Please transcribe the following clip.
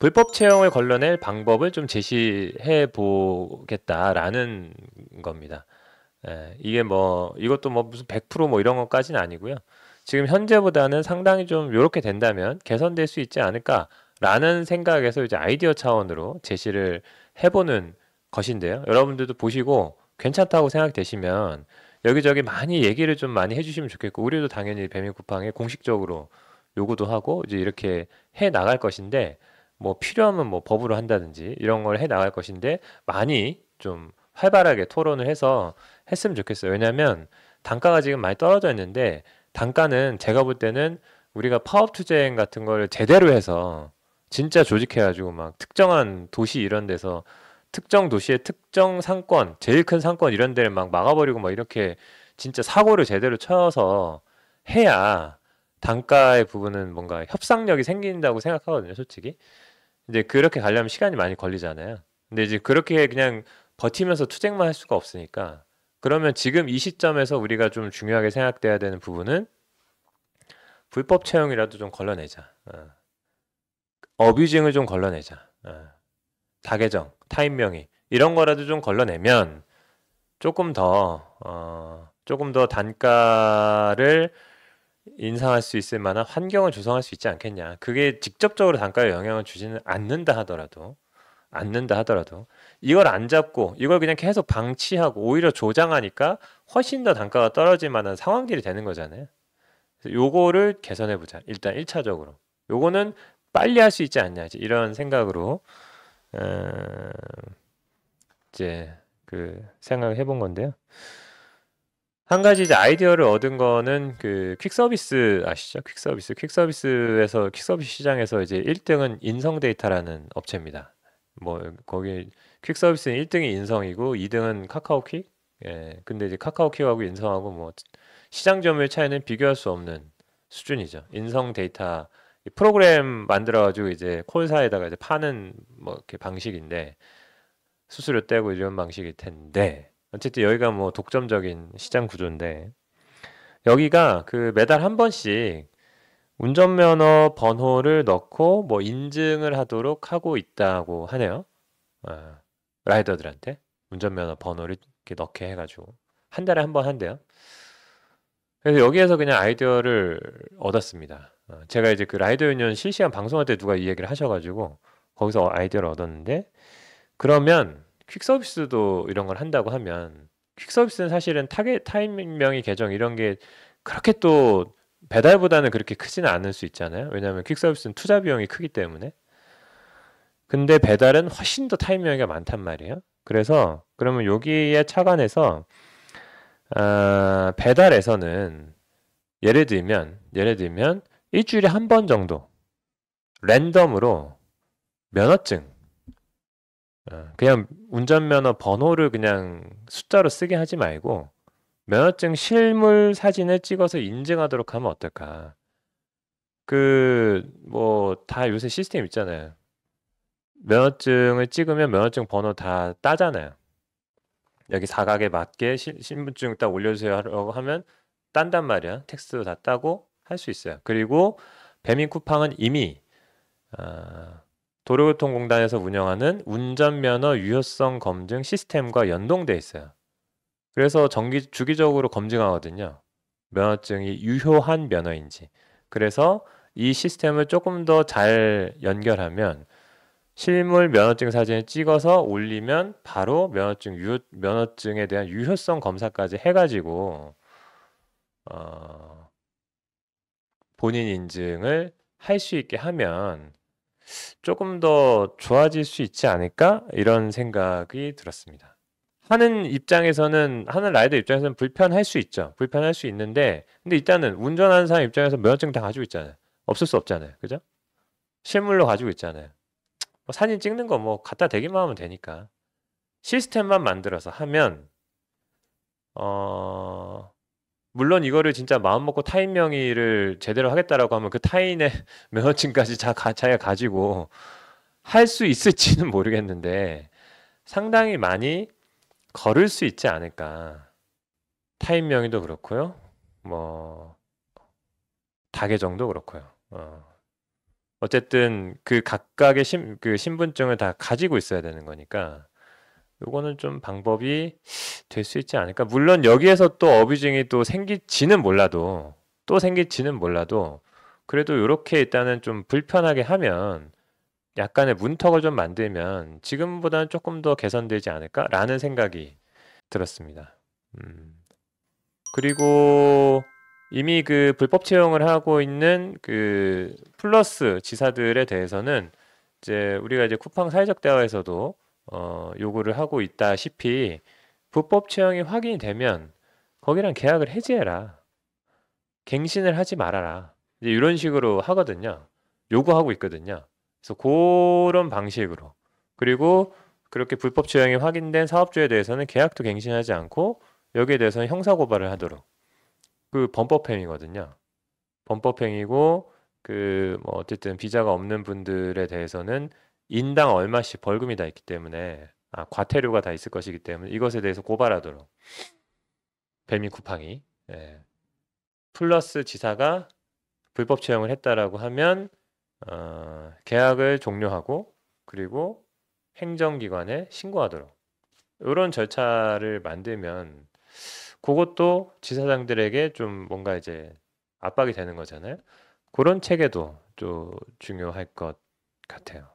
불법 채용을 걸러낼 방법을 좀 제시해 보겠다라는 겁니다. 예, 이게 뭐 이것도 뭐 무슨 100%뭐 이런 것까지는 아니고요. 지금 현재보다는 상당히 좀 요렇게 된다면 개선될 수 있지 않을까라는 생각에서 이제 아이디어 차원으로 제시를 해보는 것인데요. 여러분들도 보시고 괜찮다고 생각되시면 여기저기 많이 얘기를 좀 많이 해주시면 좋겠고, 우리도 당연히 배민쿠팡에 공식적으로 요구도 하고 이제 이렇게 해 나갈 것인데, 뭐 필요하면 뭐 법으로 한다든지 이런 걸 해 나갈 것인데, 많이 좀 활발하게 토론을 해서 했으면 좋겠어요. 왜냐하면 단가가 지금 많이 떨어져 있는데, 단가는 제가 볼 때는 우리가 파업 투쟁 같은 걸 제대로 해서 진짜 조직해가지고 막 특정한 도시 이런 데서 특정 도시의 특정 상권, 제일 큰 상권 이런 데를 막 막아버리고 막 이렇게 진짜 사고를 제대로 쳐서 해야 단가의 부분은 뭔가 협상력이 생긴다고 생각하거든요, 솔직히. 이제 그렇게 가려면 시간이 많이 걸리잖아요. 근데 이제 그렇게 그냥 버티면서 투쟁만 할 수가 없으니까, 그러면 지금 이 시점에서 우리가 좀 중요하게 생각돼야 되는 부분은 불법 채용이라도 좀 걸러내자. 어뷰징을 좀 걸러내자. 다계정, 타인 명의 이런 거라도 좀 걸러내면 조금 더 단가를 인상할 수 있을 만한 환경을 조성할 수 있지 않겠냐. 그게 직접적으로 단가에 영향을 주지는 않는다 하더라도 이걸 안 잡고 이걸 그냥 계속 방치하고 오히려 조장하니까 훨씬 더 단가가 떨어질 만한 상황들이 되는 거잖아요. 그래서 요거를 개선해 보자. 일단 1차적으로. 요거는 빨리 할 수 있지 않냐. 이런 생각으로 어, 이제 그 생각을 해본 건데요. 한 가지 이제 아이디어를 얻은 거는 그 퀵서비스 아시죠? 퀵서비스에서 퀵서비스 시장에서 이제 1등은 인성데이터라는 업체입니다. 뭐 거기 퀵서비스는 1등이 인성이고 2등은 카카오퀵. 예. 근데 이제 카카오퀵하고 인성하고 뭐 시장 점유율 차이는 비교할 수 없는 수준이죠. 인성 데이터 이 프로그램 만들어 가지고 이제 콜사에다가 이제 파는 뭐 이렇게 방식인데, 수수료 떼고 이런 방식일 텐데, 어쨌든 여기가 뭐 독점적인 시장 구조인데, 여기가 그 매달 한 번씩 운전면허 번호를 넣고 뭐 인증을 하도록 하고 있다고 하네요. 아, 라이더들한테 운전면허 번호를 이렇게 넣게 해가지고 한 달에 한 번 한대요. 그래서 여기에서 그냥 아이디어를 얻었습니다. 제가 이제 그 라이더 유니언 실시간 방송할 때 누가 이 얘기를 하셔가지고 거기서 아이디어를 얻었는데, 그러면 퀵 서비스도 이런 걸 한다고 하면, 퀵 서비스는 사실은 타임명의 계정 이런 게 그렇게 또 배달보다는 그렇게 크지는 않을 수 있잖아요. 왜냐하면 퀵 서비스는 투자 비용이 크기 때문에. 근데 배달은 훨씬 더 타임명이가 많단 말이에요. 그래서 그러면 여기에 착안해서 배달에서는 예를 들면 일주일에 한 번 정도 랜덤으로 면허증, 그냥 운전면허 번호를 그냥 숫자로 쓰게 하지 말고 면허증 실물 사진을 찍어서 인증하도록 하면 어떨까? 그 뭐 다 요새 시스템 있잖아요. 면허증을 찍으면 면허증 번호 다 따잖아요. 여기 사각에 맞게 신분증 딱 올려주세요 하라고 하면 딴단 말이야. 텍스트도 다 따고 할 수 있어요. 그리고 배민 쿠팡은 이미 아, 도로교통공단에서 운영하는 운전면허 유효성 검증 시스템과 연동돼 있어요. 그래서 주기적으로 검증하거든요. 면허증이 유효한 면허인지. 그래서 이 시스템을 조금 더 잘 연결하면 실물 면허증 사진을 찍어서 올리면 바로 면허증에 대한 유효성 검사까지 해가지고 어, 본인 인증을 할 수 있게 하면 조금 더 좋아질 수 있지 않을까? 이런 생각이 들었습니다. 하는 라이더 입장에서는 불편할 수 있죠. 불편할 수 있는데, 근데 일단은 운전하는 사람 입장에서 면허증 다 가지고 있잖아요. 없을 수 없잖아요. 그죠? 실물로 가지고 있잖아요. 뭐 사진 찍는 거 뭐 갖다 대기만 하면 되니까. 시스템만 만들어서 하면, 어, 물론 이거를 진짜 마음먹고 타인 명의를 제대로 하겠다라고 하면 그 타인의 면허증까지 자기가 가지고 할 수 있을지는 모르겠는데, 상당히 많이 걸을 수 있지 않을까. 타인 명의도 그렇고요. 뭐 다계정도 그렇고요. 어쨌든 그 각각의 그 신분증을 다 가지고 있어야 되는 거니까 요거는 좀 방법이 될 수 있지 않을까. 물론 여기에서 또 어뷰징이 또 생길지는 몰라도 그래도 요렇게 일단은 좀 불편하게 하면 약간의 문턱을 좀 만들면 지금보다는 조금 더 개선되지 않을까라는 생각이 들었습니다. 음. 그리고 이미 그 불법 채용을 하고 있는 그 플러스 지사들에 대해서는 이제 우리가 이제 쿠팡 사회적 대화에서도 요구를 하고 있다시피 불법 채용이 확인이 되면 거기랑 계약을 해지해라. 갱신을 하지 말아라. 이제 이런 식으로 하거든요. 요구하고 있거든요. 그래서 그런 방식으로. 그리고 그렇게 불법 채용이 확인된 사업주에 대해서는 계약도 갱신하지 않고 여기에 대해서는 형사고발을 하도록. 그 범법행위거든요. 범법행위고 그 뭐 어쨌든 비자가 없는 분들에 대해서는 인당 얼마씩 벌금이 다 있기 때문에 과태료가 다 있을 것이기 때문에 이것에 대해서 고발하도록 뱀이 쿠팡이 예. 플러스 지사가 불법 채용을 했다라고 하면 계약을 종료하고 그리고 행정기관에 신고하도록 이런 절차를 만들면 그것도 지사장들에게 좀 뭔가 이제 압박이 되는 거잖아요. 그런 체계도 좀 중요할 것 같아요.